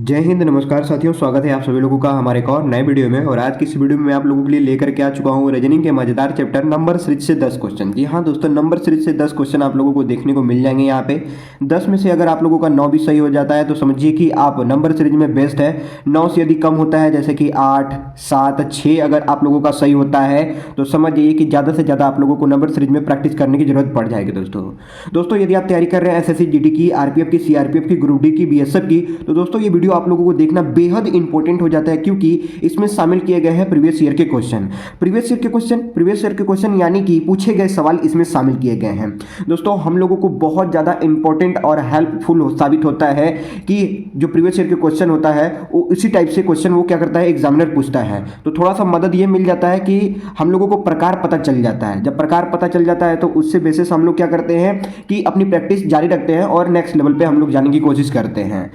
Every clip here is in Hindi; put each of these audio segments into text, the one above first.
जय हिंद, नमस्कार साथियों। स्वागत है आप सभी लोगों का हमारे एक और नए वीडियो में। और आज की इस वीडियो में मैं आप लोगों के लिए लेकर के आ चुका हूं रीजनिंग के मजेदार चैप्टर नंबर सीरीज से 10 क्वेश्चन। जी हाँ दोस्तों, नंबर सीरीज से 10 क्वेश्चन आप लोगों को देखने को मिल जाएंगे यहाँ पे। 10 में से अगर आप लोगों का 9 भी सही हो जाता है तो समझिए कि आप नंबर सीरीज में बेस्ट है। 9 से यदि कम होता है, जैसे कि 8, 7, 6 अगर आप लोगों का सही होता है तो समझ जाइए कि ज़्यादा से ज़्यादा आप लोगों को नंबर सीरीज में प्रैक्टिस करने की जरूरत पड़ जाएगी। दोस्तों यदि आप तैयारी कर रहे हैं एसएससी जीडी की, आरपीएफ की, सीआरपीएफ की, ग्रुप डी की, बीएसएफ की, तो दोस्तों ये वीडियो आप लोगों को देखना बेहद इंपॉर्टेंट हो जाता है, क्योंकि इसमें शामिल किए गए हैं प्रीवियस ईयर के क्वेश्चन। प्रीवियस ईयर के क्वेश्चन यानी कि पूछे गए सवाल इसमें शामिल किए गए हैं। दोस्तों हम लोगों को बहुत ज़्यादा इंपॉर्टेंट और हेल्पफुल साबित होता है कि जो प्रीवियस ईयर के क्वेश्चन होता है वो इसी टाइप से क्वेश्चन वो क्या करता है, एग्जामिनर पूछता है। तो थोड़ा सा मदद ये मिल जाता है कि हम लोगों को प्रकार पता चल जाता है। जब प्रकार पता चल जाता है तो उससे बेसिस हम लोग क्या करते हैं कि अपनी प्रैक्टिस जारी रखते हैं और नेक्स्ट लेवल पे हम लोग जाने की कोशिश करते हैं।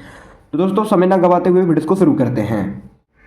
तो दोस्तों समय ना गवाते हुए वीडियो को शुरू करते हैं।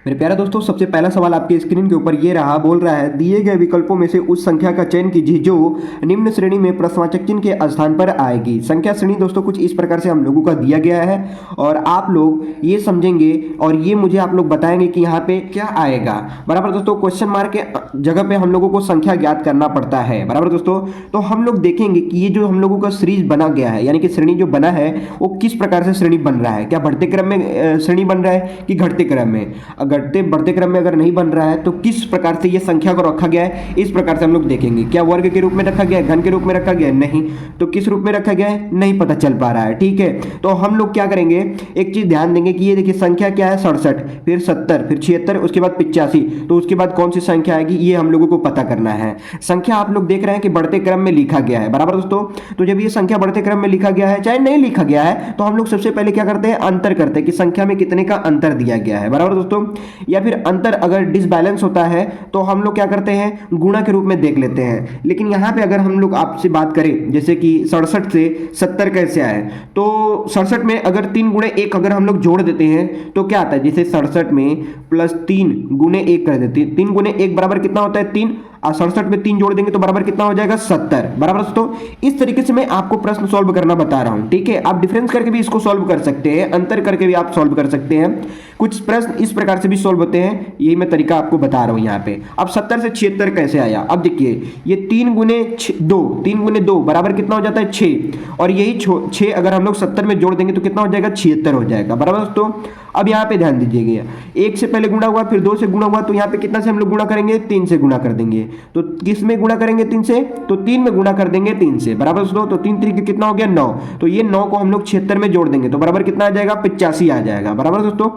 मेरे प्यारे दोस्तों, सबसे पहला सवाल आपके स्क्रीन के ऊपर ये रहा, बोल रहा है दिए गए विकल्पों में से उस संख्या का चयन कीजिए जो निम्न श्रेणी में प्रश्नवाचक चिन्ह के स्थान पर आएगी। संख्या श्रेणी दोस्तों कुछ इस प्रकार से हम लोगों का दिया गया है और आप लोग ये समझेंगे और ये मुझे आप लोग बताएंगे कि यहाँ पे क्या आएगा। बराबर दोस्तों, क्वेश्चन मार्क के जगह पे हम लोगों को संख्या ज्ञात करना पड़ता है। बराबर दोस्तों, तो हम लोग देखेंगे कि ये जो हम लोगों का सीरीज बना गया है, यानी कि श्रेणी जो बना है वो किस प्रकार से श्रेणी बन रहा है। क्या बढ़ते क्रम में श्रेणी बन रहा है कि घटते क्रम में? बढ़ते क्रम में अगर नहीं बन रहा है तो किस प्रकार से ये संख्या को रखा गया है, इस प्रकार से हम लोग देखेंगे। क्या वर्ग के रूप में रखा गया है, घन के रूप में रखा गया है? नहीं। तो किस रूप में रखा गया है, नहीं पता चल पा रहा है। ठीक है, तो हम लोग क्या करेंगे, एक चीज ध्यान देंगे कि ये देखिए संख्या क्या है, 67, फिर 70, फिर 76, उसके बाद 85, तो उसके बाद कौन सी संख्या आएगी ये हम लोगों को पता करना है। संख्या आप लोग देख रहे हैं कि बढ़ते क्रम में लिखा गया है। बराबर दोस्तों, तो जब ये संख्या बढ़ते क्रम में लिखा गया है चाहे नहीं लिखा गया है तो हम लोग सबसे पहले क्या करते हैं, अंतर करते हैं कि संख्या में कितने का अंतर दिया गया है। बराबर दोस्तों, या फिर अंतर अगर डिसबैलेंस होता है तो हम लोग क्या करते हैं, गुणा के रूप में देख लेते हैं। लेकिन यहां पे अगर हम लोग आपसे बात करें जैसे कि 67 से 70 कैसे आए, तो 67 में अगर 3 गुणे 1 अगर हम लोग जोड़ देते हैं तो क्या आता है, जैसे 67 में प्लस 3 गुणे 1 कर देते हैं। 3 गुणे 1 बराबर कितना होता है, 3, और 67 में 3 जोड़ देंगे तो बराबर कितना हो जाएगा, 70। बराबर दोस्तों, इस तरीके से मैं आपको प्रश्न सॉल्व करना बता रहा हूं। ठीक है, आप डिफरेंस करके भी इसको सॉल्व कर सकते हैं, अंतर करके भी आप सॉल्व कर सकते हैं। कुछ प्रश्न इस प्रकार से भी सॉल्व होते हैं, यही मैं तरीका आपको बता रहा हूं यहाँ पे। अब 70 से 76 कैसे आया, अब देखिए ये 3 गुने 2 बराबर कितना हो जाता है, 6, और यही 6 अगर हम लोग 70 में जोड़ देंगे तो कितना हो जाएगा, 76 हो जाएगा। बराबर दोस्तों, अब यहाँ पे ध्यान दीजिएगा, 1 से पहले गुणा हुआ, फिर 2 से गुणा हुआ, तो यहाँ पे कितना से हम लोग गुणा करेंगे, 3 से गुणा कर देंगे। तो किस में गुणा करेंगे, 3 से, तो 3 में गुणा कर देंगे 3 से। बराबर दोस्तों, तो 3 तरीके कितना हो गया, 9, तो ये 9 को हम लोग 76 में जोड़ देंगे तो बराबर कितना आ जाएगा, 85 आ जाएगा। बराबर दोस्तों,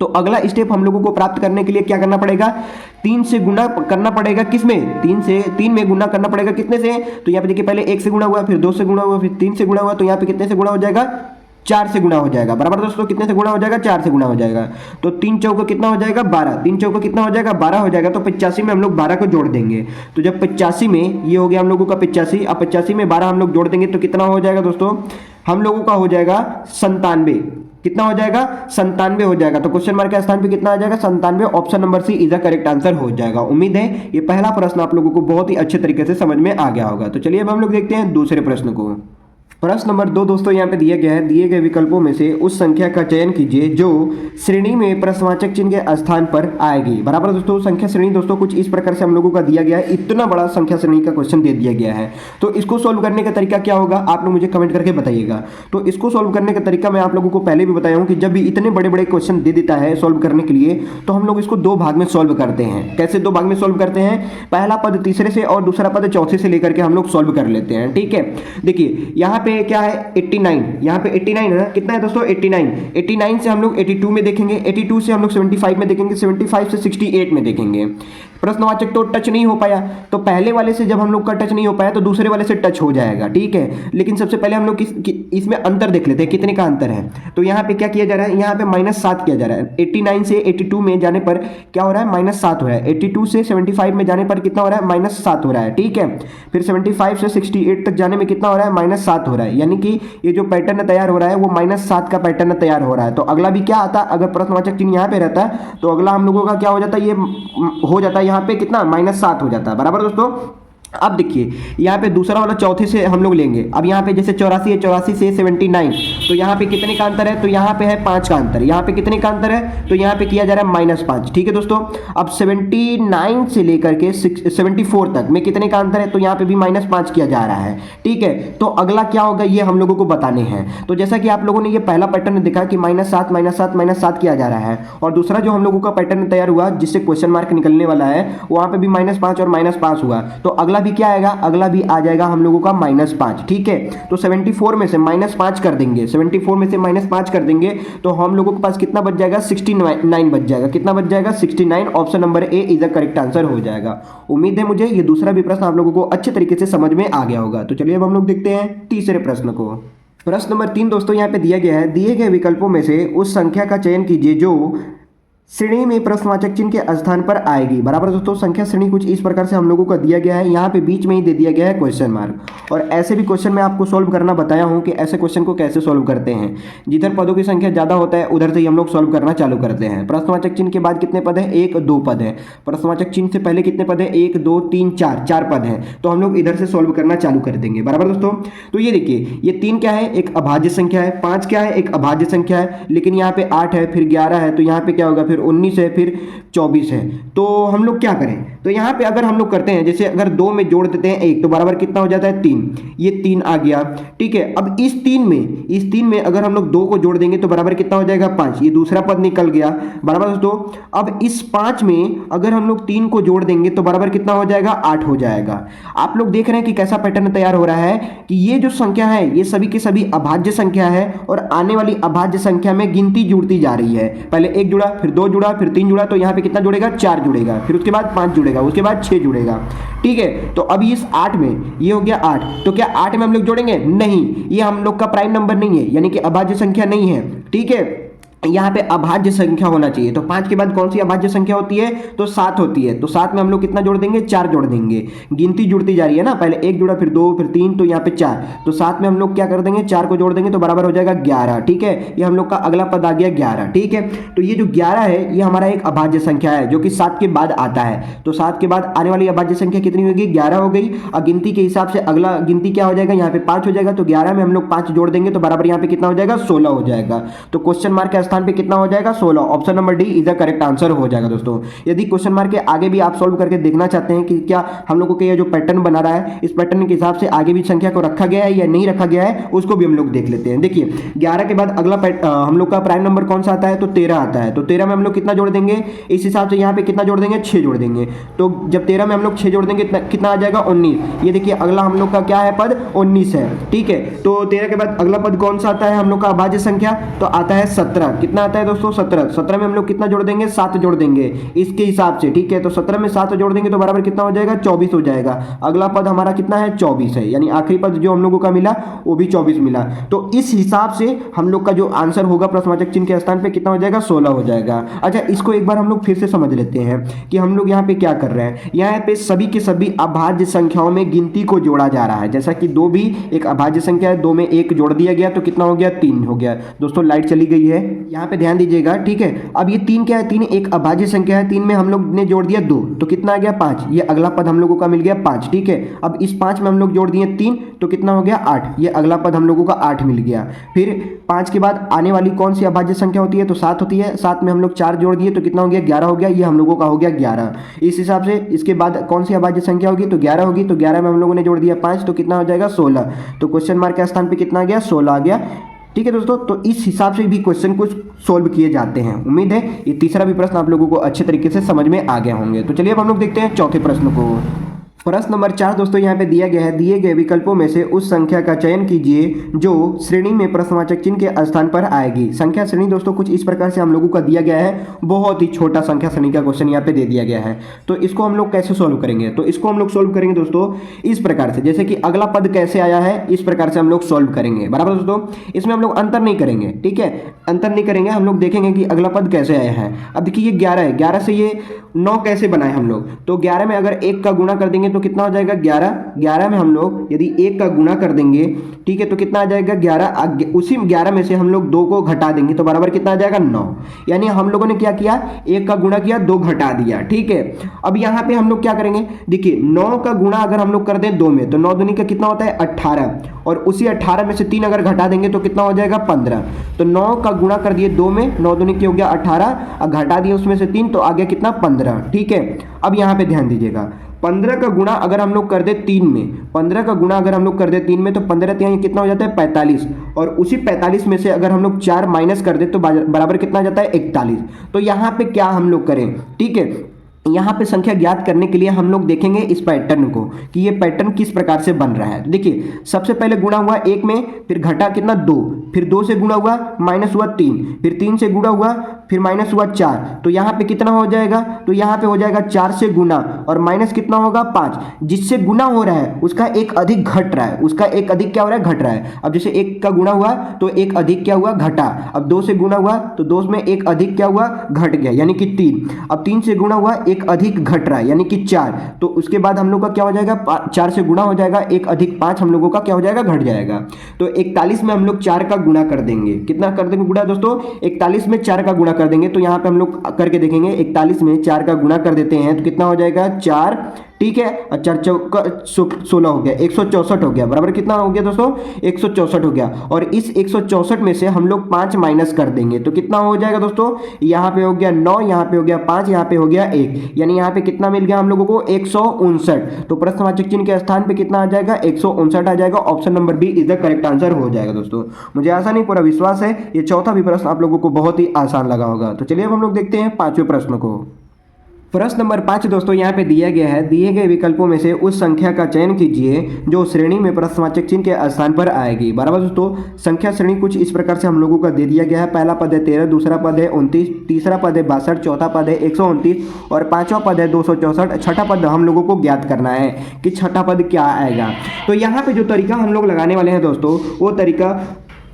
तो अगला स्टेप हम लोगों को प्राप्त करने के लिए क्या करना पड़ेगा, 3 से गुणा करना पड़ेगा। किसमें, 3 में गुणा करना पड़ेगा कितने से, तो यहाँ पे देखिए पहले 1 से गुणा हुआ, फिर 2 से गुणा हुआ, फिर 3 से गुणा हुआ, तो यहाँ पे कितने से गुणा हो जाएगा, 4 से गुणा हो जाएगा। बराबर दोस्तों, कितने से गुणा हो जाएगा, 4 से गुणा हो जाएगा। तो 3 चौका कितना हो जाएगा, 12, 3 चौका कितना हो जाएगा, 12 हो जाएगा। तो 85 में हम लोग 12 को जोड़ देंगे, तो जब 85 में ये हो गया हम लोगों का 85, अब 85 में 12 हम लोग जोड़ देंगे तो कितना हो जाएगा दोस्तों, हम लोगों का हो जाएगा 97। कितना हो जाएगा, 97 हो जाएगा। तो क्वेश्चन मार्क के स्थान पे कितना आ जाएगा, 97। Option number C is the correct answer हो जाएगा। उम्मीद है ये पहला प्रश्न आप लोगों को बहुत ही अच्छे तरीके से समझ में आ गया होगा। तो चलिए अब हम लोग देखते हैं दूसरे प्रश्न को। प्रश्न नंबर 2 दोस्तों यहाँ पे दिया गया है, दिए गए विकल्पों में से उस संख्या का चयन कीजिए जो श्रेणी में प्रश्नवाचक चिन्ह के स्थान पर आएगी। बराबर दोस्तों, संख्या श्रेणी दोस्तों कुछ इस प्रकार से हम लोगों का दिया गया है। इतना बड़ा संख्या श्रेणी का क्वेश्चन दे दिया गया है, तो इसको सोल्व करने का तरीका क्या होगा आप लोग मुझे कमेंट करके बताइएगा। तो इसको सोल्व करने का तरीका मैं आप लोगों को पहले भी बताया हूँ कि जब भी इतने बड़े बड़े क्वेश्चन दे देता है सोल्व करने के लिए तो हम लोग इसको 2 भाग में सोल्व करते हैं। कैसे 2 भाग में सोल्व करते हैं, पहला पद तीसरे से और दूसरा पद चौथे से लेकर के हम लोग सोल्व कर लेते हैं। ठीक है, देखिए यहाँ पे क्या है, 89, यहाँ पे 89 है ना, कितना है दोस्तों, 89 से हम लोग 82 में देखेंगे, 82 से हम लोग 75 में देखेंगे, 75 से 68 में देखेंगे। प्रश्नवाचक तो टच नहीं हो पाया, तो पहले वाले से जब हम लोग का टच नहीं हो पाया तो दूसरे वाले से टच हो जाएगा। ठीक है, लेकिन सबसे पहले हम लोग इसमें अंतर देख लेते हैं, कितने का अंतर है। तो यहाँ पे क्या किया जा रहा है, यहाँ पे -7 किया जा रहा है। 89 से 82 में जाने पर क्या हो रहा है, -7 हो रहा है। 82 से 75 में जाने पर कितना हो रहा है, -7 हो रहा है। ठीक है, फिर 75 से 68 तक जाने में कितना हो रहा है, -7 हो रहा है। यानी कि ये जो पैटर्न तैयार हो रहा है वो -7 का पैटर्न तैयार हो रहा है। तो अगला भी क्या आता, अगर प्रश्नवाचक चिन्ह यहाँ पे रहता है तो अगला हम लोगों का क्या हो जाता है, ये हो जाता है यहाँ पे कितना, -7 हो जाता है। बराबर दोस्तों, अब देखिए यहाँ पे दूसरा वाला चौथे से हम लोग लेंगे। अब यहाँ पे जैसे 84 है, 84 से 79, तो यहाँ पे कितने का अंतर है? तो यहाँ पे है 5 का अंतर। यहाँ पे कितने का अंतर है? तो यहाँ पे किया जा रहा है -5। ठीक है दोस्तों, अब 79 से लेकर के 74 तक में कितने का अंतर है? तो यहाँ पे भी -5 किया जा रहा है। ठीक है, तो अगला क्या होगा ये हम लोगों को बताने हैं। तो जैसा कि आप लोगों ने ये पहला पैटर्न देखा कि -7 -7 -7 किया जा रहा है, और दूसरा जो हम लोगों का पैटर्न तैयार हुआ जिससे क्वेश्चन मार्क निकलने वाला है, वहां पे भी -5 और -5 हुआ। तो अगला भी क्या आएगा? अगला भी आ जाएगा हम लोगों का -5। ठीक है, तो 74 में से -5 कर देंगे, 74 में से -5 कर देंगे तो हम लोगों के पास कितना बच जाएगा? 69 बच जाएगा। कितना बच जाएगा? 69। Option number A is the correct answer हो जाएगा। उम्मीद है मुझे ये दूसरा भी प्रश्न आप लोगों को अच्छे तरीके से समझ में आ गया होगा। तो चलिए अब हम लोग देखते हैं तीसरे प्रश्न को। प्रश्न नंबर 3 दोस्तों यहाँ पे दिया गया है, दिए गए विकल्पों में से उस संख्या का चयन कीजिए जो श्रेणी में प्रश्नवाचक चिन्ह के स्थान पर आएगी। बराबर दोस्तों, संख्या श्रेणी कुछ इस प्रकार से हम लोगों को दिया गया है। यहाँ पे बीच में ही दे दिया गया है क्वेश्चन मार्क, और ऐसे भी क्वेश्चन मैं आपको सोल्व करना बताया हूँ कि ऐसे क्वेश्चन को कैसे सोल्व करते हैं। जिधर पदों की संख्या ज़्यादा होता है उधर से ही हम लोग सोल्व करना चालू करते हैं। प्रश्नवाचक चिन्ह के बाद कितने पद है? 1 2 पद है। प्रश्नवाचक चिन्ह से पहले कितने पद है? 1 2 3 4 पद है। तो हम लोग इधर से सोल्व करना चालू कर देंगे। बराबर दोस्तों, तो ये देखिए ये 3 क्या है? एक अभाज्य संख्या है। 5 क्या है? एक अभाज्य संख्या है। लेकिन यहाँ पे 8 है, फिर 11 है, तो यहाँ पे क्या होगा? फिर 19 है, फिर 24 है। तो हम लोग क्या करें? तो यहाँ पे अगर हम लोग करते हैं, जैसे अगर 2 में जोड़ देते हैं 1 तो बराबर कितना हो जाता है? 3। ये 3 आ गया। ठीक है, अब इस 3 में अगर हम लोग 2 को जोड़ देंगे तो बराबर कितना हो जाएगा? 5। ये दूसरा पद निकल गया। बराबर दोस्तों, अब इस 5 में अगर हम लोग 3 को जोड़ देंगे तो बराबर कितना हो जाएगा? 8 हो जाएगा। आप लोग देख रहे हैं कि कैसा पैटर्न तैयार हो रहा है कि ये जो संख्या है ये सभी की सभी अभाज्य संख्या है, और आने वाली अभाज्य संख्या में गिनती जुड़ती जा रही है। पहले 1 जुड़ा, फिर 2 जुड़ा, फिर 3 जुड़ा, तो यहाँ पे कितना जुड़ेगा? 4 जुड़ेगा, फिर उसके बाद 5 जुड़ेगा, उसके बाद 6 जुड़ेगा। ठीक है, तो अभी इस 8 में ये हो गया 8, तो क्या 8 में हम लोग जोड़ेंगे? नहीं, ये हम लोग का प्राइम नंबर नहीं है, यानी कि अभाज्य संख्या नहीं है। ठीक है, यहाँ पे अभाज्य संख्या होना चाहिए। तो 5 के बाद कौन सी अभाज्य संख्या होती है? तो 7 होती है। तो 7 में हम लोग कितना जोड़ देंगे? 4 जोड़ देंगे। गिनती जुड़ती जा रही है ना, पहले 1 जुड़ा, फिर 2, फिर 3, तो यहाँ पे 4। तो 7 में हम लोग क्या कर देंगे? 4 को जोड़ देंगे तो बराबर हो जाएगा 11। ठीक है, ये हम लोग का अगला पद आ गया 11। ठीक है, तो ये जो 11 है ये हमारा एक अभाज्य संख्या है जो कि 7 के बाद आता है। तो 7 के बाद आने वाली अभाज्य संख्या कितनी होगी? 11 हो गई। और गिनती के हिसाब से अगला गिनती क्या हो जाएगा? यहाँ पे 5 हो जाएगा। तो 11 में हम लोग 5 जोड़ देंगे तो बराबर यहाँ पे कितना हो जाएगा? 16 हो जाएगा। तो क्वेश्चन मार्क के स्थान पे कितना हो जाएगा? 16। Option number D is the correct answer हो जाएगा दोस्तों। यदि क्वेश्चन मार्क के आगे भी आप सॉल्व करके देखना चाहते हैं कि क्या हम लोगों के ये जो पैटर्न बना रहा है इस पैटर्न के हिसाब से आगे भी संख्या को रखा गया है या नहीं रखा गया है, उसको भी हम लोग देख लेते हैं। देखिए 11 के बाद अगला हम लोग का प्राइम नंबर कौन सा आता है? तो 13 आता है। तो 13 में हम लोग कितना जोड़ देंगे? इस हिसाब से यहाँ पे कितना जोड़ देंगे? 6 जोड़ देंगे। तो जब 13 में हम लोग 6 जोड़ देंगे कितना आ जाएगा? 19। ये देखिए अगला हम लोग का क्या है? पद 19 है। ठीक है, तो 13 के बाद अगला पद कौन सा आता है हम लोग का अभाज्य संख्या? तो आता है 17। कितना आता है दोस्तों? 17। 17 में हम लोग कितना जोड़ देंगे? 7 जोड़ देंगे इसके हिसाब से। ठीक है, तो 17 में 7 जोड़ देंगे तो बराबर कितना हो जाएगा? 24 हो जाएगा। अगला पद हमारा कितना है? 24 है, यानी आखिरी पद जो हम लोगों का मिला वो भी 24 मिला। तो इस हिसाब से हम लोग का जो आंसर होगा प्रश्नवाचक चिन्ह के स्थान पे कितना हो जाएगा? 16 हो जाएगा। अच्छा, इसको एक बार हम लोग फिर से समझ लेते हैं कि हम लोग यहाँ पे क्या कर रहे हैं। यहाँ पे सभी के सभी अभाज्य संख्याओं में गिनती को जोड़ा जा रहा है। जैसा कि 2 भी एक अभाज्य संख्या है, 2 में 1 जोड़ दिया गया तो कितना हो गया? 3 हो गया। दोस्तों लाइट चली गई है, यहाँ पे ध्यान दीजिएगा। ठीक है, अब ये 3 क्या है? 3 एक अभाज्य संख्या है। 3 में हम लोग ने जोड़ दिया 2 तो कितना आ गया? 5। ये अगला पद हम लोगों का मिल गया 5। ठीक है, अब इस 5 में हम लोग जोड़ दिए 3 तो कितना हो गया? 8। ये अगला पद हम लोगों का 8 मिल गया। फिर 5 के बाद आने वाली कौन सी अभाज्य संख्या होती है? तो 7 होती है। 7 में हम लोग 4 जोड़ दिए तो कितना हो गया? 11 हो गया। ये हम लोगों का हो गया 11। इस हिसाब से इसके बाद कौन सी अभाज्य संख्या होगी? तो 11 होगी। तो 11 में हम लोगों ने जोड़ दिया 5 तो कितना हो जाएगा? 16। तो क्वेश्चन मार्क के स्थान पे कितना आ गया? 16 आ गया। ठीक है दोस्तों, तो इस हिसाब से भी क्वेश्चन को सोल्व किए जाते हैं। उम्मीद है ये तीसरा भी प्रश्न आप लोगों को अच्छे तरीके से समझ में आ गए होंगे। तो चलिए अब हम लोग देखते हैं चौथे प्रश्न को। प्रश्न नंबर 4 दोस्तों यहाँ पे दिया गया है, दिए गए विकल्पों में से उस संख्या का चयन कीजिए जो श्रेणी में प्रश्नवाचक चिन्ह के स्थान पर आएगी। संख्या श्रेणी दोस्तों कुछ इस प्रकार से हम लोगों का दिया गया है। बहुत ही छोटा संख्या श्रेणी का क्वेश्चन यहाँ पे दे दिया गया है। तो इसको हम लोग कैसे सोल्व करेंगे? तो इसको हम लोग सोल्व करेंगे दोस्तों इस प्रकार से, जैसे कि अगला पद कैसे आया है इस प्रकार से हम लोग सोल्व करेंगे। बराबर दोस्तों, इसमें हम लोग अंतर नहीं करेंगे। ठीक है, अंतर नहीं करेंगे, हम लोग देखेंगे कि अगला पद कैसे आया है। अब देखिए ये 11 है, 11 से ये 9 कैसे बनाए हम लोग? तो 11 में अगर 1 का गुणा कर देंगे तो तो कितना हो जाएगा 11। 11 में हम लोग यदि 1 का गुणा कर देंगे, ठीक है, तो कितना आ जाएगा 11। उसी 11 में से हम लोग 2 को घटा देंगे तो बराबर कितना आ जाएगा 9। यानी हम लोगों ने क्या किया, 1 का गुणा किया, 2 घटा दिया, ठीक है। अब यहाँ पे हम लोग क्या करेंगे, देखिए 9 का गुणा अगर हम लोग कर दें 2 में तो 9 दूनी का कितना होता है 18, और उसी 18 में से 3 अगर घटा देंगे तो कितना हो जाएगा 15। तो 9 का गुणा कर दिए 2 में, 9 दूनी की हो गया 18, और घटा दिए उसमें से 3 तो आ गया कितना 15, ठीक है। अब यहाँ पे ध्यान दीजिएगा, 15 का गुणा अगर हम लोग कर दे 3 में, 15 का गुणा अगर हम लोग कर दे 3 में तो 15 3 कितना हो जाता है 45, और उसी 45 में से अगर हम लोग 4 माइनस कर दे तो बराबर कितना आ जाता है 41। तो यहाँ पे क्या हम लोग करें, ठीक है, यहाँ पे संख्या ज्ञात करने के लिए हम लोग देखेंगे इस पैटर्न को कि ये पैटर्न किस प्रकार से बन रहा है। देखिए सबसे पहले गुणा हुआ 1 में, फिर घटा कितना 2, फिर 2 से गुणा हुआ माइनस हुआ 3, फिर 3 से गुणा हुआ, फिर माइनस हुआ 4, तो यहाँ पे कितना हो जाएगा, तो यहाँ पे हो जाएगा 4 से गुणा और माइनस कितना होगा 5। जिससे गुणा हो रहा है उसका एक अधिक घट रहा है, उसका एक अधिक क्या हो रहा है घट रहा है। अब जैसे 1 का गुणा हुआ तो एक अधिक क्या हुआ घटा, अब 2 से गुणा हुआ तो 2 में एक अधिक क्या हुआ घट गया यानी कि 3, अब 3 से गुणा हुआ एक अधिक घट रहा है यानी कि 4, तो उसके बाद हम लोग का क्या हो जाएगा 4 से गुणा हो जाएगा, एक अधिक 5 हम लोगों का क्या हो जाएगा घट जाएगा। तो 41 में हम लोग 4 का गुणा कर देंगे, कितना कर देंगे गुणा दोस्तों, 41 में 4 का गुणा कर देंगे। तो यहाँ पे हम लोग करके देखेंगे, 41 में 4 का गुणा कर देते हैं तो कितना हो जाएगा 4, ठीक है, और 4 चौका 16 हो गया, 164 हो गया, बराबर कितना हो गया दोस्तों 164 हो गया। और इस 164 में से हम लोग 5 माइनस कर देंगे तो कितना हो जाएगा दोस्तों, यहाँ पे हो गया 9, यहाँ पे हो गया 5, यहाँ पे हो गया 1, यानी यहाँ पे कितना मिल गया हम लोगों को 159। तो प्रश्नवाचक चिन्ह के स्थान पे कितना आ जाएगा 159 आ जाएगा। Option number B is the correct answer हो जाएगा दोस्तों। मुझे आशा नहीं पूरा विश्वास है ये चौथा भी प्रश्न आप लोगों को बहुत ही आसान लगा होगा। तो चलिए अब हम लोग देखते हैं 5वें प्रश्न को। प्रश्न नंबर 5 दोस्तों यहाँ पे दिया गया है, दिए गए विकल्पों में से उस संख्या का चयन कीजिए जो श्रेणी में प्रश्नवाचक चिन्ह के स्थान पर आएगी। बराबर दोस्तों, संख्या श्रेणी कुछ इस प्रकार से हम लोगों का दे दिया गया है। पहला पद है 13, दूसरा पद है 29, तीसरा पद है 62, चौथा पद है 129 और पांचवा पद है 264। छठा पद हम लोगों को ज्ञात करना है कि छठा पद क्या आएगा। तो यहाँ पे जो तरीका हम लोग लगाने वाले हैं दोस्तों, वो तरीका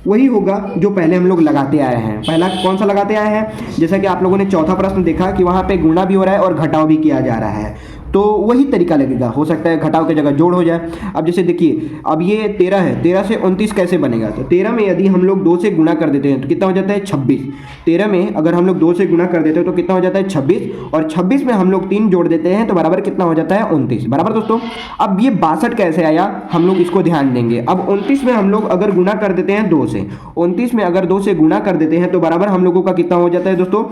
वही होगा जो पहले हम लोग लगाते आए हैं। पहला कौन सा लगाते आए हैं, जैसा कि आप लोगों ने चौथा प्रश्न देखा कि वहाँ पे गुणा भी हो रहा है और घटाव भी किया जा रहा है, तो वही तरीका लगेगा। हो सकता है घटाव की जगह जोड़ हो जाए। अब जैसे देखिए, अब ये 13 है, 13 से 29 कैसे बनेगा, तो 13 में यदि हम लोग 2 से गुणा कर देते हैं तो कितना हो जाता है 26। 13 में अगर हम लोग 2 से गुणा कर देते हैं तो कितना हो जाता है 26, और 26 में हम लोग 3 जोड़ देते हैं तो बराबर कितना हो जाता है 29। बराबर दोस्तों, अब ये 62 कैसे आया हम लोग इसको ध्यान देंगे। अब 29 में हम लोग अगर गुणा कर देते हैं 2 से, 29 में अगर 2 से गुणा कर देते हैं तो बराबर हम लोगों का कितना हो जाता है दोस्तों,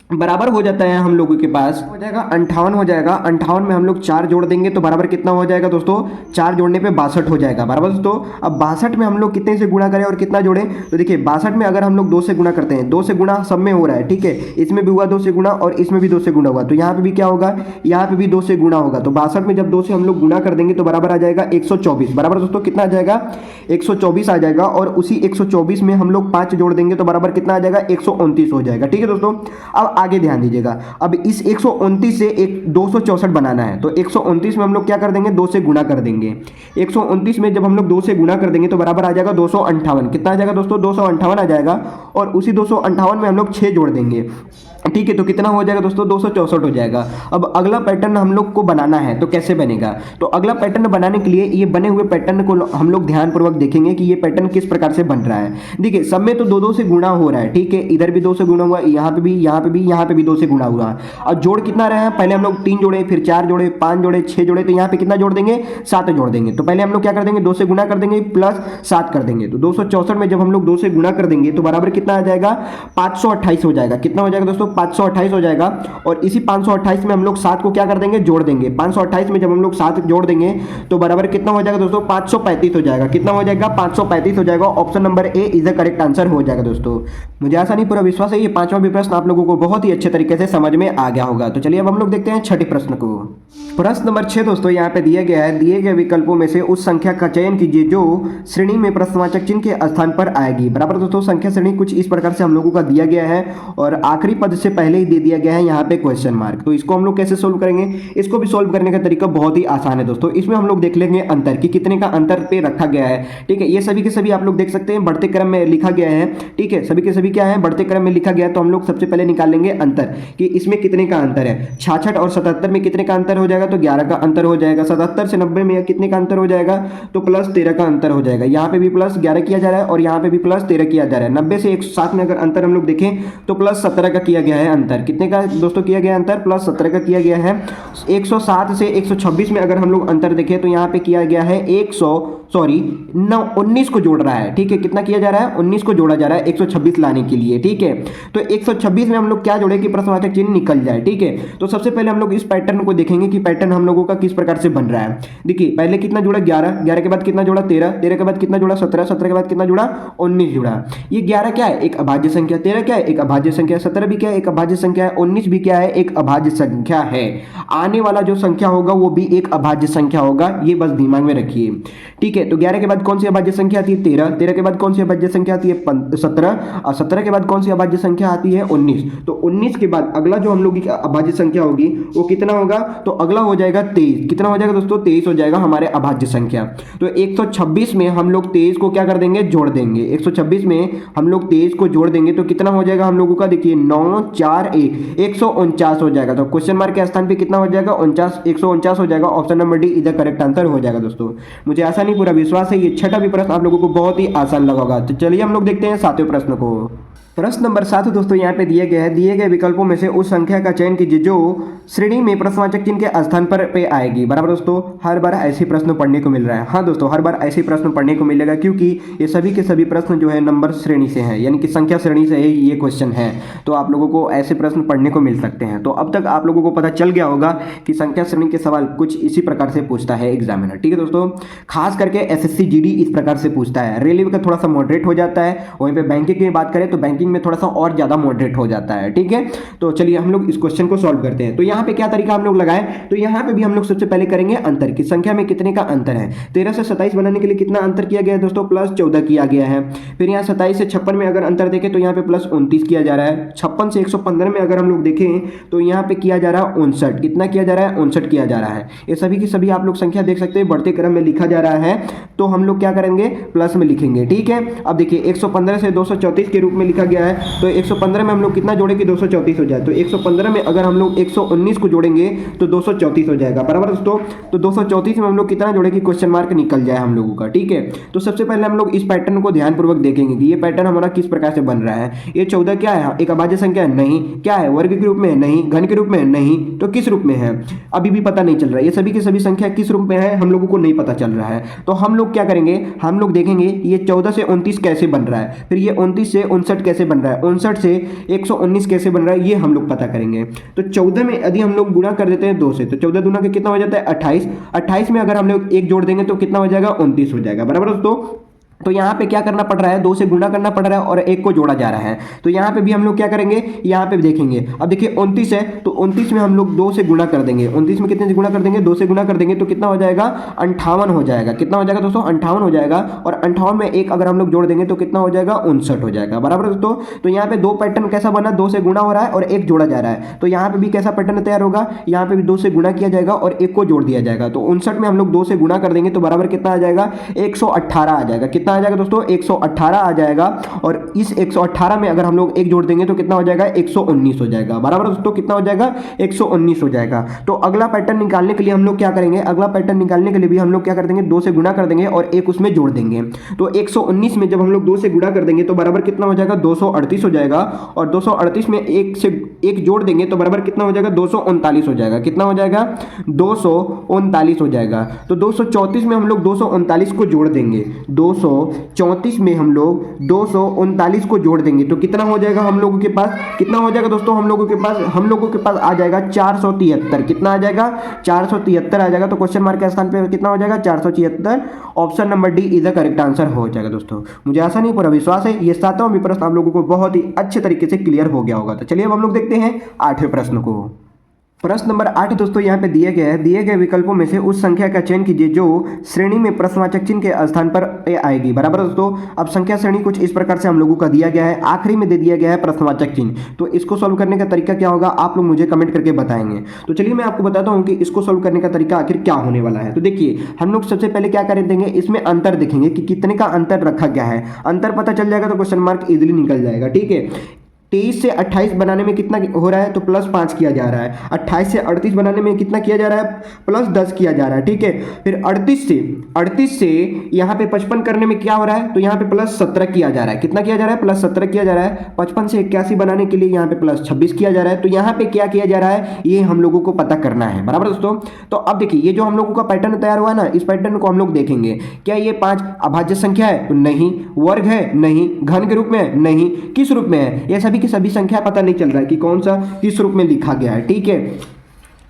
बराबर हो जाता है हम लोगों के पास हो जाएगा 58 हो जाएगा। 58 में हम लोग 4 जोड़ देंगे तो बराबर कितना हो जाएगा दोस्तों, 4 जोड़ने पे 62 हो जाएगा। बराबर दोस्तों, अब 62 में हम लोग कितने से गुणा करें और कितना जोड़ें, तो देखिए 62 में अगर हम लोग 2 से गुणा करते हैं, 2 से गुणा सब में हो रहा है, ठीक है, इसमें भी हुआ 2 से गुणा और इसमें भी 2 से गुणा हुआ, तो यहाँ पे भी क्या होगा, यहाँ पे भी 2 से गुणा होगा। तो 62 में जब 2 से हम लोग गुणा कर देंगे तो बराबर आ जाएगा 124। बराबर दोस्तों, कितना आ जाएगा 124 आ जाएगा, और उसी 124 में हम लोग 5 जोड़ देंगे तो बराबर कितना आ जाएगा 129 हो जाएगा। ठीक है दोस्तों, अब आगे ध्यान दीजिएगा। अब इस 129 से एक 264 बनाना है, तो 129 में हम लोग क्या कर देंगे 2 से गुणा कर देंगे। 129 में जब हम लोग 2 से गुणा कर देंगे तो बराबर आ जाएगा 258। कितना आ जाएगा दोस्तों 258 आ जाएगा, और उसी 258 में हम लोग 6 जोड़ देंगे। ठीक है, तो कितना हो जाएगा दोस्तों 264 हो जाएगा। अब अगला पैटर्न हम लोग को बनाना है, तो कैसे बनेगा, तो अगला पैटर्न बनाने के लिए ये बने हुए पैटर्न को हम लोग ध्यानपूर्वक देखेंगे कि ये पैटर्न किस प्रकार से बन रहा है। देखिए सब में तो 2-2 से गुणा हो रहा है, ठीक है, इधर भी 2 से गुणा हुआ, यहाँ पे भी, यहाँ पे भी, यहाँ पे भी 2 से गुणा हुआ। और जोड़ कितना रहा है, पहले हम लोग 3 जोड़े, फिर 4 जोड़े, 5 जोड़े, 6 जोड़े, तो यहाँ पे कितना जोड़ देंगे 7 जोड़ देंगे। तो पहले हम लोग क्या कर देंगे 2 से गुणा कर देंगे प्लस 7 कर देंगे, तो 264 में जब हम लोग 2 से गुणा कर देंगे तो बराबर कितना आ जाएगा 528 हो जाएगा। कितना हो जाएगा दोस्तों 528 हो जाएगा, और इसी 528 में हम लोग 7 को क्या कर देंगे जोड़ देंगे। 528 में जब हम लोग 7 जोड़ देंगे तो बराबर कितना हो जाएगा दोस्तों 535 हो जाएगा। कितना हो जाएगा 535 हो जाएगा। Option number A is the correct answer हो जाएगा दोस्तों। मुझे आशा नहीं पूरा विश्वास है ये पांचवा भी प्रश्न आप लोगों को बहुत ही अच्छे तरीके से समझ में आ गया होगा। तो चलिए अब हम लोग देखते हैं छठे प्रश्न को। प्रश्न नंबर 6 दोस्तों यहाँ पे दिया गया है, दिए गए विकल्पों में से उस संख्या का चयन कीजिए जो श्रेणी में प्रश्नवाचक चिन्ह के स्थान पर आएगी। बराबर दोस्तों, संख्या श्रेणी कुछ इस प्रकार से हम लोगों का दिया गया है, और आखिरी पद से पहले ही दे दिया गया है यहाँ पे क्वेश्चन मार्क। तो इसको हम लोग कैसे सोल्व करेंगे? इसको भी सोल्व करने का तरीका बहुत ही आसान है दोस्तों। इसमें हम लोग देख लेंगे अंतर कि कितने का अंतर पे रखा गया है। ठीक है, ये सभी के सभी आप लोग देख सकते हैं बढ़ते क्रम में लिखा गया है। ठीक है, सभी के सभी क्या है, बढ़ते क्रम में लिखा गया है। तो हम लोग सबसे पहले निकाल लेंगे अंतर कि इसमें कितने का अंतर है। 66 और 77 में कितने का अंतर हो जाएगा? तो 11 का अंतर हो जाएगा। 77 से 90 में कितने का अंतर हो जाएगा? तो प्लस 13 का अंतर हो जाएगा। यहाँ पे भी प्लस 11 किया जा रहा है और यहाँ पे भी प्लस 13 किया जा रहा है। 90 से 107 में अगर अंतर हम लोग देखें तो प्लस 17 का किया गया है अंतर। कितने का दोस्तों किया गया अंतर? प्लस 17 का किया गया है। 107 से 126 में अगर हम लोग अंतर देखें तो यहाँ पे किया गया है 19 को जोड़ रहा है। ठीक है, कितना किया जा रहा है? 19 को जोड़ा जा रहा है 126 लाने के लिए। ठीक है, तो 126 में हम लोग क्या जोड़े कि प्रश्नवाचक चिन्ह निकल जाए। ठीक है, तो सबसे पहले हम लोग इस पैटर्न को देखेंगे कि पैटर्न हम लोगों का किस प्रकार से बन रहा है। देखिए, पहले कितना जोड़ा? 11, 11 के बाद कितना जोड़ा? 13, 13 के बाद कितना जोड़ा? 17, 17 के बाद कितना जोड़ा? 19 जोड़ा। ये 11 क्या है? एक अभाज्य संख्या। 13 क्या है? एक अभाज्य संख्या। 17 भी क्या है? एक अभाज्य संख्या है। 19 भी क्या है? एक अभाज्य संख्या है। आने वाला जो संख्या होगा वो भी एक अभाज्य संख्या होगा, ये बस दिमाग में रखिए। ठीक है, तो 11 के बाद कौन सी अभाज्य संख्या आती है? 13, 13 के बाद कौन सी अभाज्य संख्या आती है? 17, और 17 के बाद कौन सी अभाज्य संख्या आती है? 19। तो 19 के बाद अगला जो हम लोग की अभाज्य संख्या होगी वो कितना होगा? तो अगला हो जाएगा 23। कितना हो जाएगा दोस्तों? 23 हो जाएगा हमारे अभाज्य संख्या। तो 126 में हम लोग 23 को क्या कर देंगे? जोड़ देंगे। 126 में हम लोग 23 को जोड़ देंगे तो कितना हो जाएगा हम लोगों का? देखिए 9 4 1 149 हो जाएगा। तो क्वेश्चन मार्क के स्थान पे कितना हो जाएगा? 149 हो जाएगा। Option number D is the correct answer हो जाएगा दोस्तों। मुझे ऐसा नहीं पूरा विश्वास है ये छठा भी प्रश्न आप लोगों को बहुत ही आसान लगा होगा। तो चलिए हम लोग देखते हैं सातवें प्रश्न को। प्रश्न नंबर 7 दोस्तों यहाँ पे दिए गए हैं, दिए गए विकल्पों में से उस संख्या का चयन कीजिए जो श्रेणी में प्रश्नवाचक चिन्ह के स्थान पर पे आएगी। बराबर दोस्तों, हर बार ऐसे प्रश्न पढ़ने को मिल रहा है। हाँ दोस्तों, हर बार ऐसे प्रश्न पढ़ने को मिलेगा क्योंकि ये सभी के सभी प्रश्न जो है नंबर श्रेणी से हैं, यानी कि संख्या श्रेणी से ही ये क्वेश्चन है। तो आप लोगों को ऐसे प्रश्न पढ़ने को मिल सकते हैं। तो अब तक आप लोगों को पता चल गया होगा कि संख्या श्रेणी के सवाल कुछ इसी प्रकार से पूछता है एग्जामिनर। ठीक है दोस्तों, खास करके एसएससी जीडी इस प्रकार से पूछता है। रेलवे का थोड़ा सा मॉडरेट हो जाता है, वहीं पे बैंकिंग की बात करें तो बैंकिंग में थोड़ा सा और ज्यादा मॉडरेट हो जाता है। ठीक है, तो चलिए हम लोग इस क्वेश्चन को सॉल्व करते हैं। तो यहाँ पे क्या तरीका हम लोग लगाए? तो यहाँ पे भी हम लोग सबसे पहले करेंगे अंतर की संख्या में कितने का अंतर है। 13 से 27 बनाने के लिए कितना अंतर किया गया है दोस्तों? प्लस 14 किया गया है। फिर यहाँ 27 से 56 में अगर अंतर देखें तो यहाँ पे प्लस 29 किया जा रहा है। 56 से 115 में अगर हम लोग देखें तो यहाँ पे किया जा रहा है 59। कितना किया जा रहा है? 59 किया जा रहा है। ये सभी की सभी आप लोग संख्या देख सकते हैं बढ़ते क्रम में लिखा जा रहा है, तो हम लोग क्या करेंगे? प्लस में लिखेंगे। ठीक है, अब देखिए 115 से 234 के रूप में लिखा गया है। तो 115 में हम लोग कितना जोड़े कि 234 हो जाए। तो 115 में अगर हम लोग 119 को जोड़ेंगे तो 234 हो जाएगा। बराबर दोस्तों, तो 234 में हम लोग कितना जोड़े कि क्वेश्चन मार्क निकल जाए हम लोगों का। ठीक है, तो सबसे पहले हम लोग इस पैटर्न को ध्यानपूर्वक देखेंगे कि ये पैटर्न हमारा किस प्रकार से बन रहा है। ये 14 क्या है? एक अभाज्य संख्या है? नहीं। क्या है? वर्ग के रूप में? नहीं। घन के रूप में? नहीं। तो किस रूप में है अभी भी पता नहीं चल रहा है। ये सभी की सभी संख्या किस रूप में है हम लोगों को नहीं पता चल रहा है। तो हम लोग क्या करेंगे? हम लोग देखेंगे ये 14 से 29 कैसे बन रहा है, फिर ये 29 से 59 कैसे बन रहा है, 59 से 119 कैसे बन रहा है, ये हम लोग पता करेंगे। तो 14 में यदि हम लोग गुणा कर देते हैं 2 से, तो 14 दूना के कितना हो जाता है? 28। 28 में अगर हम लोग 1 जोड़ देंगे तो कितना हो जाएगा? 29 हो जाएगा। बराबर दोस्तों, तो यहाँ पे क्या करना पड़ रहा है? 2 से गुणा करना पड़ रहा है और 1 को जोड़ा जा रहा है। तो यहाँ पे भी हम लोग क्या करेंगे? यहाँ पे भी देखेंगे। अब देखिए 29 है तो 29 में हम लोग 2 से गुणा कर देंगे। 29 में कितने से गुणा कर देंगे? 2 से गुणा कर देंगे तो कितना हो जाएगा? 58 हो जाएगा। कितना हो जाएगा दोस्तों? 58 हो जाएगा। और 58 में 1 अगर हम लोग जोड़ देंगे तो कितना हो जाएगा? 59 हो जाएगा। बराबर दोस्तों, तो यहाँ पे दो पैटर्न कैसा बना? 2 से गुणा हो रहा है और 1 जोड़ा जा रहा है। तो यहाँ पे भी कैसा पैटर्न तैयार होगा? यहाँ पे भी 2 से गुणा किया जाएगा और 1 को जोड़ दिया जाएगा। तो 59 में हम लोग 2 से गुणा कर देंगे तो बराबर कितना आ जाएगा? 118 आ जाएगा। कितना आ जाएगा दोस्तों? 118 आ जाएगा। और इस 118 में अगर हम लोग 1 जोड़ देंगे तो कितना हो जाएगा? 119 हो जाएगा। बराबर दोस्तों, कितना हो जाएगा? 119 हो जाएगा। तो अगला पैटर्न निकालने के लिए हम लोग क्या करेंगे? अगला पैटर्न निकालने के लिए भी हम लोग क्या कर देंगे? 2 से गुणा कर देंगे और 1 उसमें जोड़ देंगे। तो 119 में जब हम लोग 2 से गुणा कर देंगे तो बराबर कितना हो जाएगा? 238 हो जाएगा। और 238 में 1 से 1 जोड़ देंगे तो बराबर कितना हो जाएगा? 239 हो जाएगा। कितना हो जाएगा? 239 हो जाएगा। तो 234 में हम लोग 239 को जोड़ देंगे। 234 में हम लोग 239 को जोड़ देंगे तो कितना हो जाएगा हम लोगों के पास? कितना हो जाएगा दोस्तों हम लोगों के पास आ जाएगा 473। कितना आ जाएगा? 473 आ जाएगा। तो क्वेश्चन मार्क के स्थान पे कितना हो जाएगा? 473। Option number D is the correct answer हो जाएगा दोस्तों। मुझे ऐसा नहीं पूरा विश्वास है ये सातवां भी प्रश्न आप लोगों को बहुत ही अच्छे तरीके से क्लियर हो गया होगा। तो चलिए अब हम लोग देखते हैं 8वें प्रश्न को। प्रश्न नंबर 8 दोस्तों यहाँ पे दिए गए हैं, दिए गए विकल्पों में से उस संख्या का चयन कीजिए जो श्रेणी में प्रश्नवाचक चिन्ह के स्थान पर आएगी। बराबर दोस्तों, अब संख्या श्रेणी कुछ इस प्रकार से हम लोगों का दिया गया है, आखिरी में दे दिया गया है प्रश्नवाचक चिन्ह। तो इसको सॉल्व करने का तरीका क्या होगा आप लोग मुझे कमेंट करके बताएंगे। तो चलिए मैं आपको बताता हूँ कि इसको सॉल्व करने का तरीका आखिर क्या होने वाला है। तो देखिए हम लोग सबसे पहले क्या कर देंगे, इसमें अंतर देखेंगे कि कितने का अंतर रखा गया है। अंतर पता चल जाएगा तो क्वेश्चन मार्क इजिली निकल जाएगा। ठीक है, 23 से 28 बनाने में कितना हो रहा है तो +5 किया जा रहा है। 28 से 38 बनाने में कितना किया जा रहा है, +10 किया जा रहा है। ठीक है, फिर 38 से यहाँ पे 55 करने में क्या हो रहा है तो यहाँ पे +17 किया जा रहा है। कितना किया जा रहा है, +17 किया जा रहा है। 55 से 81 बनाने के लिए यहाँ पे +26 किया जा रहा है। तो यहाँ पे क्या किया जा रहा है ये हम लोगों को पता करना है। बराबर दोस्तों, तो अब देखिए ये जो हम लोगों का पैटर्न तैयार हुआ ना, इस पैटर्न को हम लोग देखेंगे। क्या ये 5 अभाज्य संख्या है तो नहीं, वर्ग है नहीं, घन के रूप में है नहीं, किस रूप में है ये सभी की सभी संख्या पता नहीं चल रहा है कि कौन सा किस रूप में लिखा गया है। ठीक है,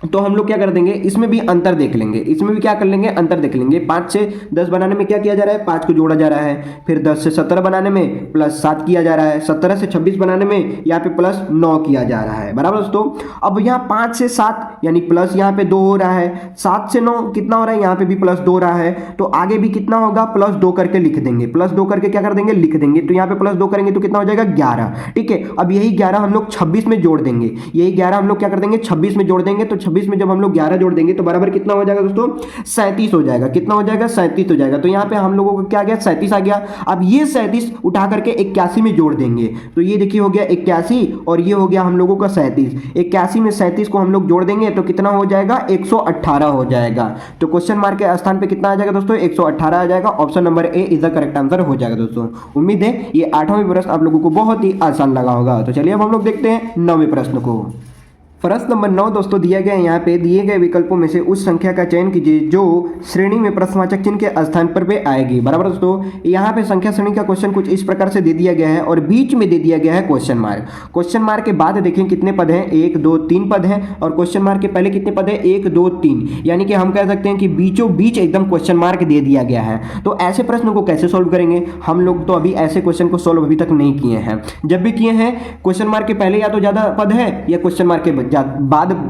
तो हम लोग क्या कर देंगे, इसमें भी अंतर देख लेंगे, इसमें भी क्या कर लेंगे अंतर देख लेंगे। 5 से 10 बनाने में क्या किया जा रहा है, 5 को जोड़ा जा रहा है। फिर 10 से 17 बनाने में +7 किया जा रहा है। 17 से 26 बनाने में यहाँ पे +9 किया जा रहा है। बराबर दोस्तों, अब यहाँ 5 से 7 यानी प्लस यहाँ पे 2 हो रहा है। 7 से 9 कितना हो रहा है, यहाँ पे भी +2 हो रहा है। तो आगे भी कितना होगा, +2 करके लिख देंगे। +2 करके क्या कर देंगे, लिख देंगे। तो यहाँ पे +2 करेंगे तो कितना हो जाएगा 11। ठीक है, अब यही 11 हम लोग 26 में जोड़ देंगे। यही 11 हम लोग क्या कर देंगे 26 में जोड़ देंगे। तो 26 में जब हम लोग 11 जोड़ देंगे तो बराबर कितना हो जाएगा दोस्तों, 37 हो जाएगा। कितना हो जाएगा, 37 हो जाएगा। तो यहाँ पे हम लोगों को क्या आ गया, 37 आ गया। अब ये 37 उठा करके 81 में जोड़ देंगे। तो ये देखिए हो गया 81 और ये हो गया हम लोगों का 37। 81 में 37 को हम लोग जोड़ देंगे तो कितना हो जाएगा, 118 हो जाएगा। तो क्वेश्चन मार्क के स्थान पे कितना आ जाएगा दोस्तों, 118 आ जाएगा। Option number A is the correct answer हो जाएगा दोस्तों। उम्मीद है ये 8वां प्रश्न आप लोगों को बहुत ही आसान लगा होगा। तो चलिए अब हम लोग देखते हैं 9वें प्रश्न को। प्रश्न नंबर 9 दोस्तों दिया गया है, यहाँ पे दिए गए विकल्पों में से उस संख्या का चयन कीजिए जो श्रेणी में प्रश्नवाचक चिन्ह के स्थान पर पे आएगी। बराबर दोस्तों, यहाँ पे संख्या श्रेणी का क्वेश्चन कुछ इस प्रकार से दे दिया गया है और बीच में दे दिया गया है क्वेश्चन मार्क। क्वेश्चन मार्क के बाद देखें कितने पद हैं, 1 2 3 पद हैं और क्वेश्चन मार्क के पहले कितने पद हैं, 1 2 3। यानी कि हम कह सकते हैं कि बीचों बीच एकदम क्वेश्चन मार्क दे दिया गया है। तो ऐसे प्रश्न को कैसे सोल्व करेंगे, हम लोग तो अभी ऐसे क्वेश्चन को सोल्व अभी तक नहीं किए हैं। जब भी किए हैं क्वेश्चन मार्क के पहले या तो ज्यादा पद है या क्वेश्चन मार्क के बाद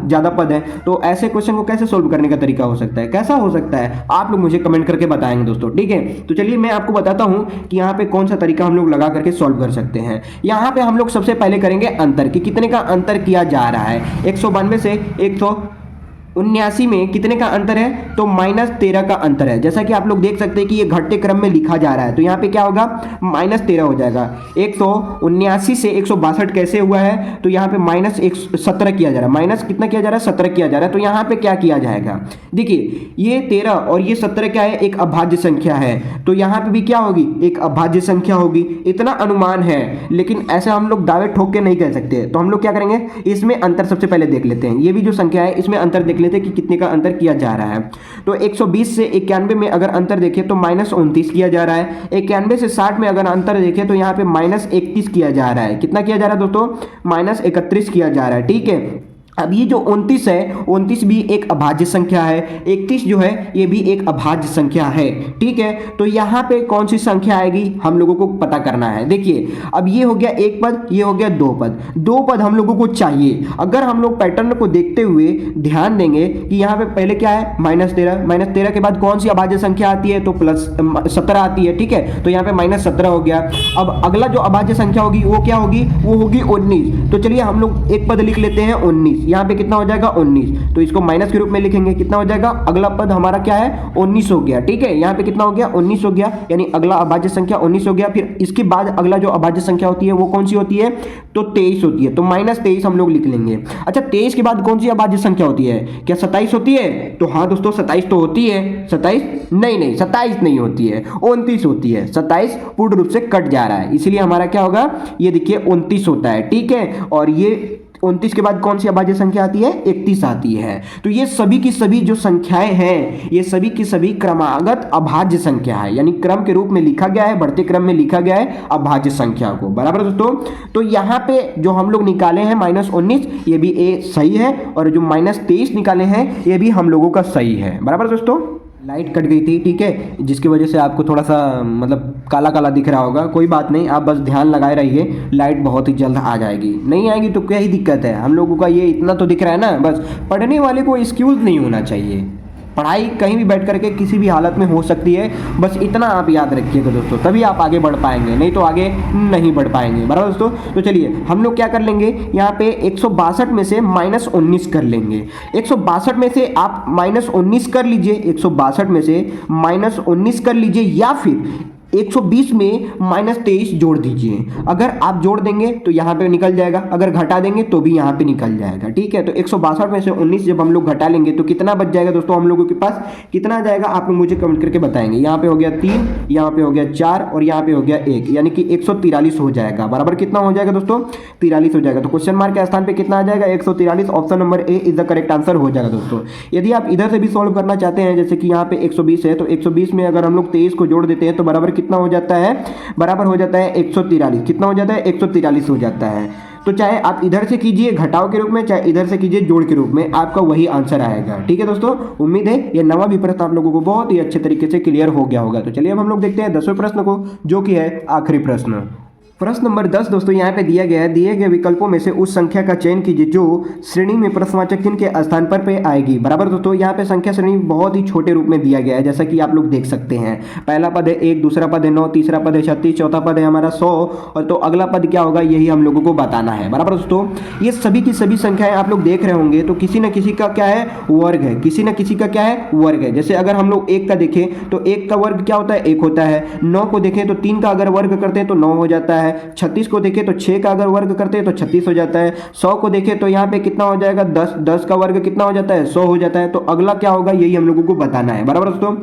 ज्यादा पद है। तो ऐसे क्वेश्चन को कैसे सोल्व करने का तरीका हो सकता है, कैसा हो सकता है, आप लोग मुझे कमेंट करके बताएंगे दोस्तों। ठीक है, तो चलिए मैं आपको बताता हूं कि यहाँ पे कौन सा तरीका हम लोग लगा करके सोल्व कर सकते हैं। यहाँ पे हम लोग सबसे पहले करेंगे अंतर कि कितने का अंतर किया जा रहा है। 192 से 179 में कितने का अंतर है तो -13 का अंतर है। जैसा कि आप लोग देख सकते हैं कि ये घटते क्रम में लिखा जा रहा है। तो यहाँ पे क्या होगा, -13 हो जाएगा। 179 से 162 कैसे हुआ है तो यहाँ पे -17 किया जा रहा है। माइनस कितना किया जा रहा है, 17 किया जा रहा है। तो यहाँ पे क्या किया जाएगा, देखिए ये 13 और ये 17 क्या है, एक अभाज्य संख्या है। तो यहाँ पे भी क्या होगी, एक अभाज्य संख्या होगी। इतना अनुमान है, लेकिन ऐसे हम लोग दावे ठोक के नहीं कह सकते। तो हम लोग क्या करेंगे, इसमें अंतर सबसे पहले देख लेते हैं। ये भी जो संख्या है इसमें अंतर देख लेते हैं कि कितने का अंतर किया जा रहा है। तो 120 से 91 में अगर अंतर देखें तो -29 किया जा रहा है। 91 से 60 में अगर अंतर देखें तो यहाँ पे -31 किया जा रहा है। कितना किया जा रहा है दोस्तों, -31 किया जा रहा है। ठीक है, अब ये जो 29 है, 29 भी एक अभाज्य संख्या है। 31 जो है ये भी एक अभाज्य संख्या है। ठीक है, तो यहाँ पे कौन सी संख्या आएगी हम लोगों को पता करना है। देखिए अब ये हो गया एक पद, ये हो गया 2 पद। 2 पद हम लोगों को चाहिए। अगर हम लोग पैटर्न को देखते हुए ध्यान देंगे कि यहाँ पे पहले क्या है, -13, -13 के बाद कौन सी अभाज्य संख्या आती है तो +17 आती है। ठीक है, तो यहाँ पे -17 हो गया। अब अगला जो अभाज्य संख्या होगी वो क्या होगी, वो होगी 19। तो चलिए हम लोग एक पद लिख लेते हैं 19। यहाँ पे कितना हो जाएगा 19, तो इसको माइनस के रूप में लिखेंगे। कितना हो जाएगा, अगला पद हमारा क्या है 19 हो गया। ठीक है, यहाँ पे कितना हो गया 19 हो गया, यानी अगला अभाज्य संख्या 19 हो गया। फिर इसके बाद अगला जो अभाज्य संख्या होती है वो कौन सी होती है तो 23 होती है। तो -23 हम लोग लिख लेंगे। अच्छा 23 के बाद कौन सी अभाज्य संख्या होती है, क्या 27 होती है तो हाँ दोस्तों 27 तो होती है। 27 नहीं 27 नहीं होती है, 29 होती है। 27 पूर्ण रूप से कट जा रहा है, इसलिए हमारा क्या होगा, ये देखिए 29 होता है। ठीक है, और ये 29 के बाद कौन सी अभाज्य संख्या आती है, 31 आती है। तो ये सभी की सभी जो संख्याएं हैं ये सभी की सभी क्रमागत अभाज्य संख्या है, यानी क्रम के रूप में लिखा गया है, बढ़ते क्रम में लिखा गया है अभाज्य संख्या को। बराबर दोस्तों, तो यहाँ पे जो हम लोग निकाले हैं -19 ये भी ए सही है, और जो -23 निकाले हैं ये भी हम लोगों का सही है। बराबर दोस्तों, लाइट कट गई थी, ठीक है, जिसकी वजह से आपको थोड़ा सा मतलब काला काला दिख रहा होगा। कोई बात नहीं, आप बस ध्यान लगाए रहिए, लाइट बहुत ही जल्द आ जाएगी। नहीं आएगी तो क्या ही दिक्कत है, हम लोगों का ये इतना तो दिख रहा है ना। बस पढ़ने वाले को एक्सक्यूज़ नहीं होना चाहिए, पढ़ाई कहीं भी बैठ करके किसी भी हालत में हो सकती है, बस इतना आप याद रखिएगा दोस्तों, तभी आप आगे बढ़ पाएंगे, नहीं तो आगे नहीं बढ़ पाएंगे। बराबर दोस्तों। तो चलिए हम लोग क्या कर लेंगे, यहाँ पे 162 में से -19 कर लेंगे। 162 में से आप -19 कर लीजिए, 162 में से -19 कर लीजिए, या फिर 120 में -23 जोड़ दीजिए। अगर आप जोड़ देंगे तो यहाँ पे निकल जाएगा, अगर घटा देंगे तो भी यहाँ पे निकल जाएगा, ठीक है। तो 162 में से 19 जब हम लोग घटा लेंगे तो कितना बच जाएगा दोस्तों हम लोगों के पास, कितना आ जाएगा आप लोग मुझे कमेंट करके बताएंगे। यहाँ पे हो गया 3, यहाँ पे हो गया 4 और यहाँ पे हो गया 1, यानी कि 143 हो जाएगा। बराबर कितना हो जाएगा दोस्तों, 43 हो जाएगा। तो क्वेश्चन मार्क के स्थान पे कितना आ जाएगा, 143। Option number A is the correct answer हो जाएगा दोस्तों। यदि आप इधर से भी सॉल्व करना चाहते हैं, जैसे कि यहाँ पे 120 है, तो 120 में अगर हम लोग 23 को जोड़ देते हैं तो बराबर कितना हो जाता है, बराबर हो जाता है 143। कितना हो जाता है, 143 हो जाता है। तो चाहे आप इधर से कीजिए घटाव के रूप में, चाहे इधर से कीजिए जोड़ के रूप में, आपका वही आंसर आएगा, ठीक है दोस्तों। उम्मीद है ये नवा भी प्रश्न आप लोगों को बहुत ही अच्छे तरीके से क्लियर हो गया होगा। तो चलिए अब हम लोग देखते हैं 10वें प्रश्न को, जो कि है आखिरी प्रश्न। प्रश्न नंबर 10 दोस्तों यहाँ पे दिया गया है, दिए गए विकल्पों में से उस संख्या का चयन कीजिए जो श्रेणी में प्रश्नवाचक चिन्ह के स्थान पर पे आएगी। बराबर दोस्तों, यहाँ पे संख्या श्रेणी बहुत ही छोटे रूप में दिया गया है, जैसा कि आप लोग देख सकते हैं। पहला पद है 1, दूसरा पद है 9, तीसरा पद है 36, चौथा पद है हमारा 100, और तो अगला पद क्या होगा यही हम लोगों को बताना है। बराबर दोस्तों, ये सभी की सभी संख्याएं आप लोग देख रहे होंगे, तो किसी न किसी का क्या है, वर्ग है, किसी न किसी का क्या है, वर्ग है। जैसे अगर हम लोग 1 का देखें तो 1 का वर्ग क्या होता है, 1 होता है। 9 को देखें तो 3 का अगर वर्ग करते हैं तो 9 हो जाता है। 36 को देखें तो 6 का अगर वर्ग करते हैं तो 36 हो जाता है। 100 को देखें तो यहाँ पे कितना हो जाएगा, 10, 10 का वर्ग कितना हो जाता है, 100 हो जाता है। तो अगला क्या होगा यही हम लोगों को बताना है। बराबर दोस्तों,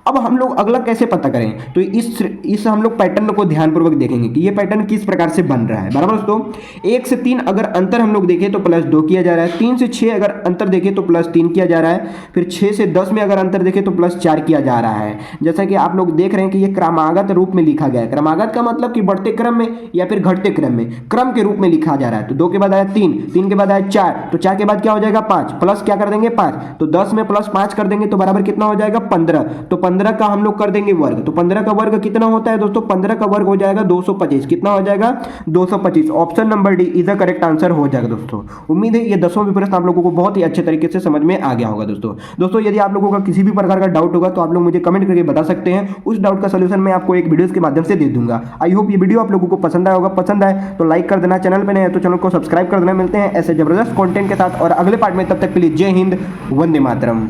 अब हम लोग अगला कैसे पता करें, तो इस हम लोग पैटर्न को ध्यानपूर्वक देखेंगे कि ये पैटर्न किस प्रकार से बन रहा है। बराबर दोस्तों, 1 से 3 अगर अंतर हम लोग देखें तो +2 किया जा रहा है। 3 से 6 अगर अंतर देखें तो +3 किया जा रहा है। फिर 6 से 10 में अगर अंतर देखें तो +4 किया जा रहा है। जैसा कि आप लोग देख रहे हैं कि ये क्रमागत रूप में लिखा गया है। क्रमागत का मतलब कि बढ़ते क्रम में या फिर घटते क्रम में, क्रम के रूप में लिखा जा रहा है। तो 2 के बाद आया 3, 3 के बाद आया 4, तो 4 के बाद क्या हो जाएगा 5, प्लस क्या कर देंगे 5, तो 10 में +5 कर देंगे तो बराबर कितना हो जाएगा 15। तो 15 का हम लोग कर देंगे वर्ग, तो 15 का वर्ग कितना होता है दोस्तों, 15 का वर्ग हो जाएगा 225। कितना हो जाएगा 225। Option number D is the correct answer हो जाएगा दोस्तों। उम्मीद है ये 10वां प्रश्न आप लोगों को बहुत ही अच्छे तरीके से समझ में आ गया होगा दोस्तों। यदि आप लोगों का किसी भी प्रकार का डाउट होगा तो आप लोग मुझे कमेंट करके बता सकते हैं, उस डाउट का सोल्यूशन मैं आपको एक वीडियो के माध्यम से दे दूंगा। आई होप ये वीडियो आप लोगों को पसंद आया होगा। पसंद आए तो लाइक कर देना, चैनल पे नए हैं तो चैनल को सब्सक्राइब कर देना। मिलते हैं ऐसे जबरदस्त कंटेंट के साथ और अगले पार्ट में, तब तक के लिए जय हिंद, वंदे मातरम।